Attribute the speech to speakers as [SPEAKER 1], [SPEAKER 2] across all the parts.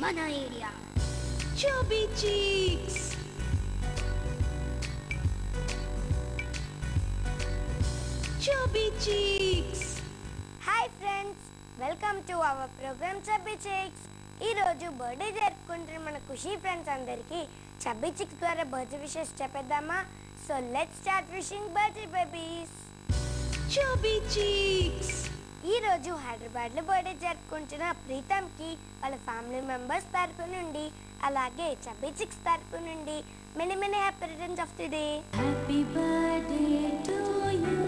[SPEAKER 1] మన ఏరియా.
[SPEAKER 2] Chubby Cheeks. Chubby Cheeks.
[SPEAKER 3] Hi friends, welcome to our programme chubby cheeks. ఈరోజు birthday జరుపుకుంటున్న మన ఖుషీ ఫ్రెండ్స్ అందరికీ చబ్బీ చిక్స్ ద్వారా బర్త్డే విషెస్ చెప్పేద్దామా? So let's start wishing birthday babies.
[SPEAKER 2] Chubby Cheeks.
[SPEAKER 3] ఈరోజు హైదరాబాద్లో బర్త్డే జరుపుకుంటున్న ప్రీతంకి వాళ్ళ ఫ్యామిలీ మెంబర్స్ తరపు నుండి, అలాగే చబ్బీ చిక్స్ తరపు నుండి many many happy returns of the day.
[SPEAKER 2] Happy birthday to you.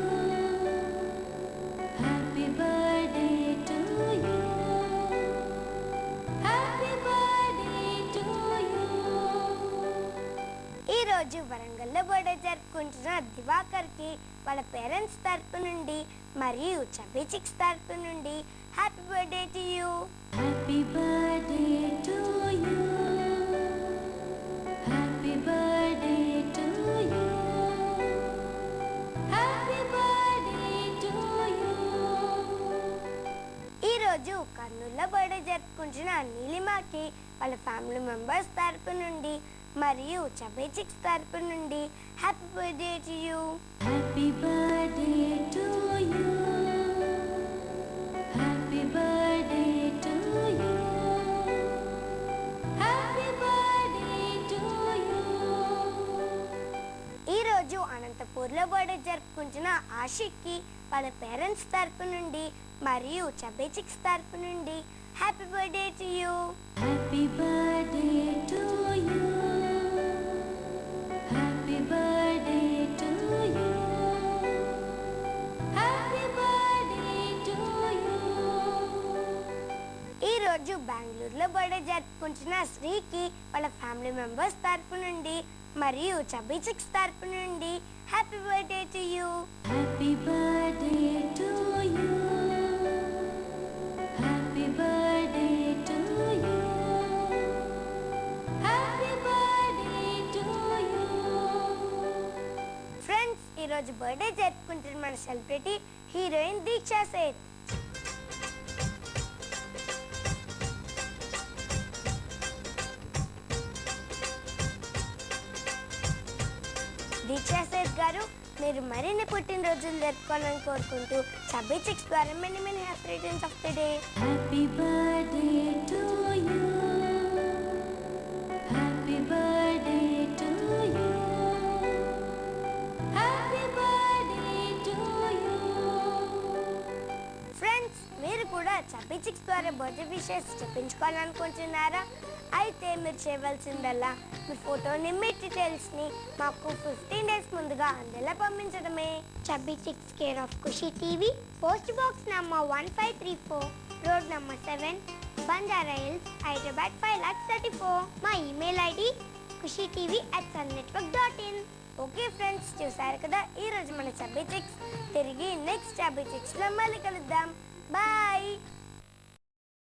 [SPEAKER 2] Happy birthday to you. Happy birthday to you.
[SPEAKER 3] ఈరోజు వరంగల్లో బర్త్డే జరుపుకుంటున్న దివాకర్కి వాళ్ళ పేరెంట్స్ తరపు నుండి మరియు చబ్బీ చిక్స్ తరపు నుండి happy birthday to you.
[SPEAKER 2] Happy birthday to you. Happy birthday to you. Happy birthday to you.
[SPEAKER 3] ఈరోజు కర్నూలులో బర్త్డే జరుపుకుంటున్న నీలిమాకి వాళ్ళ ఫ్యామిలీ మెంబర్స్ తరపు నుండి మరియు చబ్బీ చిక్స్ తరపు నుండి happy birthday to you.
[SPEAKER 2] Happy birthday to you. Happy birthday to you. Happy birthday to you.
[SPEAKER 3] ఈరోజు అనంతపూర్లో బర్త్డే జరుపుకుంటున్న ఆషిక్కి వాళ్ళ పేరెంట్స్ తరపు నుండి మరియు చబ్బీ చిక్స్ తరపు నుండి happy birthday to you.
[SPEAKER 2] Happy birthday to you. Happy birthday to you. Happy birthday to you.
[SPEAKER 3] ఈరోజు బెంగళూరులో బర్త్డే జరుపుకుంటున్న శ్రీకి వాళ్ళ ఫ్యామిలీ మెంబర్స్ తరపు నుండి మరియు చబ్బీ చిక్స్ తరపు నుండి happy birthday to you.
[SPEAKER 2] Happy birthday to you. Happy birthday to you. Happy birthday to you.
[SPEAKER 3] Friends, ఈరోజు బర్త్డే జరుపుకుంటున్న మన సెలబ్రిటీ హీరోయిన్ దీక్షా సేత్. దీక్షా సేత్ గారు, మీరు మరిన్ని పుట్టినరోజులు జరుపుకోవాలని కోరుకుంటూ చబ్బీ చిక్స్ ద్వారా many many happy returns of the day.
[SPEAKER 2] Happy birthday to you. Happy birthday to you. Happy birthday to you.
[SPEAKER 3] Friends, మీరు కూడా చబ్బీ చిక్స్ ద్వారా బర్త్డే విషెస్ చెప్పించుకోవాలనుకుంటున్నారా? అయితే మీరు చేయవలసిందల్లా మీ ఫోటోని, మీ డీటెయిల్స్ని మాకు 15 days ముందుగా అందేలా పంపించడమే. Chubby cheeks care of Khushi TV, post box number 1534, road number 7, Banjara hills, Hyderabad 5,34,000. మా email ID khushitv@sunnetwork.in. Okay friends, చూసారు కదా ఈరోజు మన చబ్బీ చిక్స్. తిరిగి నెక్స్ట్ చబ్బీ చిక్స్లో మళ్ళీ కలుద్దాం. బాయ్.